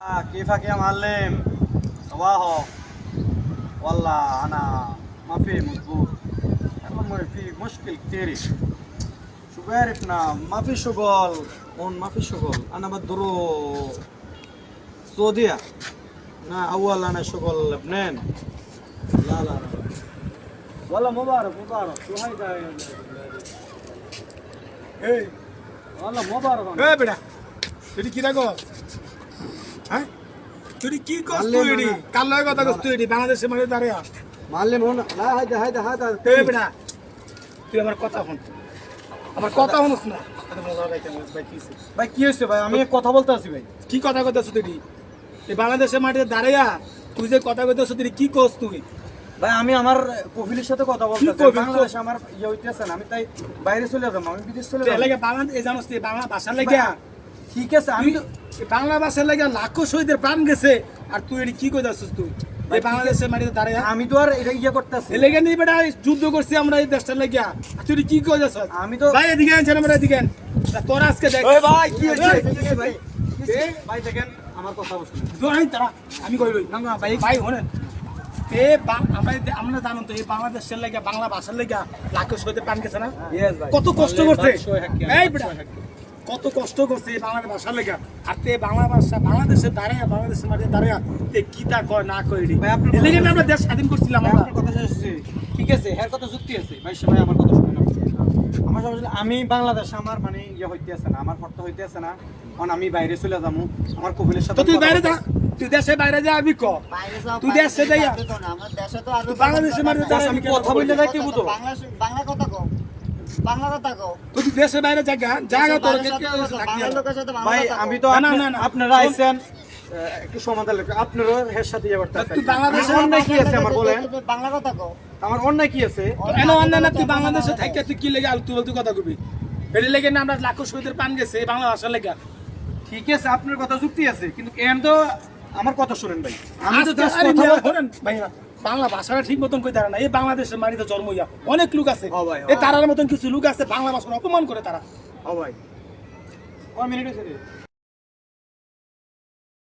كيفك يا معلم؟ صباحو. والله أنا ما في مظبوط. والله في مشكل كتير. شو بعرفنا ما في شغل هون، ما في شغل. أنا بدرو السعودية. أنا أول أنا شغل لبنان. لا والله ما بعرف شو هيدا এই والله ما بعرف এ أنا. বেটা তুই কি রাখো হ্যাঁ তুই কি করছ আল্লে তুই এডি না। কাল লয় কথা করছ তুই এডি বাংলাদেশে মানে দাঁড়িয়ে معلم هون لا هيدا এ বেটা তুই আমার কথা শুন আমার কথা শুনছ না এটা মজা লাগে ভাই কি হইছে? ভাই কি হয়েছে ভাই? আমি কথা বলতে আছি ভাই। কি কথা কইতাছ তুই এই বাংলাদেশে মাঠে দাঁড়িয়ে তুই যে কথা কইতাছ তুই কি করছ তুই ভাই আমি আমার কফিলের সাথে কথা বলতে আছি। কফিল? বাংলাদেশে আমার ইয়ে হইতেছে না, আমি তাই বাইরে চলে যাবো, আমি বিদেশ চলে তুই যাবো। লাগে বাংলা এই জানোস তুই বাংলা ভাষা লাগে ঠিক আছে আমি তুই তো এই বাংলা ভাষা লাগে লাখো শহীদের প্রাণ গেছে আর তুই এডি কি কইতাছ তুই এই বাংলাদেশে মাঠে দাঁড়িয়ে আমি তো আর এটা ইয়ে করতেছি। এলাকা নিয়ে বেটা যুদ্ধ করছি আমরা এই দেশটার লাগিয়া তুই কি কইতাছ আমি তো ভাই এদিকে আনছেন আমরা এদিকে আন। তা তোর আজকে দেখ ওই ভাই কি হয়েছে? এই, কি হয়েছে ভাই? এ, ভাই দেখেন আমার কথা শুনুন। দোহাই তারা আমি কইবই না না ভাই ভাই হনেন আমরা জানো তো এই বাংলাদেশের লাগিয়া বাংলা ভাষার লাগিয়া লাখো শহীদের প্রাণ গেছে না Yes, ভাই। কত কষ্ট করছে বাদশাহ হাক্কি, এই বেটা বাদশাহ হাক্কি। কত কষ্ট করছে এই বাংলা ভাষার লাগিয়া আর তে বাংলা ভাষা বাংলাদেশের দাঁড়ায় বাংলাদেশের মাঠে দাঁড়ায় তে কিতা কয় না কয় এডি ভাই, আপনার এর লাগিয়া আমরা দেশ স্বাধীন করছিলাম ভাই, আমরা আপনার কথা শেষ হয়েছে। ঠিক আছে, এর কথা যুক্তি আছে ভাই। সবাই আমার কথা শুনুন। আমার সমস্যা হলো, আমি বাংলাদেশে আমার মানে ইয়ে হইতে আছে না, আমার পড়তে হইতে আছে না। কারণ আমি বাইরে চলে যাবো আমার কফিলের সাথে তো তুই কথা বাইরে যা বলতে আছে। তুই দেশে বাইরে যা আমি ক বাইরে যাও, তুই বাইরে দেশে যাইয়া যাবে তো না, আমার দেশে তো আরো বাংলাদেশের মাঠে দাস, আমি কথা বলতে যাইতে বুঝো। বাংলা কথা কও, বাংলা কথা কও। তুই দেশে বাইরে জায়গা জায়গা তোর বাংলার সাথে কথা, বাংলার লোকের সাথে বাংলা ভাই কথা কও। আমি তো না, আপনি- না, না। আপনারা আইছেন একটু সমাধান লাগবে। আপনারও এর সাথে ইয়ে করতে আছে। তুই বাংলাদেশে আমার অন্যায় কি আছে আমার বলেন? তুমি বাংলা কথা কও। আমার অন্যায় কি আছে? এন অন্যান্য তুই বাংলাদেশে থাকি তুই কি লেগে আলতু বলতু কথা কবি এটি লেগে না আমরা লাখো শহীদের প্রাণ গেছে এই বাংলা ভাষা লেগে ঠিক আছে, আপনার কথা যুক্তি আছে, কিন্তু এন তো আমার কথা শুনেন ভাই। আমি তো আজকে just আরে কথা মিয়া, বলতে- শোনেন ভাইয়া, বাংলা ভাষাটা ঠিক মতন কই তারা না এই বাংলাদেশের মাটিতে জন্ম হইয়া অনেক লোক আছে ও ভাই, এই তারার মতন কিছু লোক আছে বাংলা ভাষার অপমান করে তারা ও ভাই, কয় মিনিট হয়েছে রে?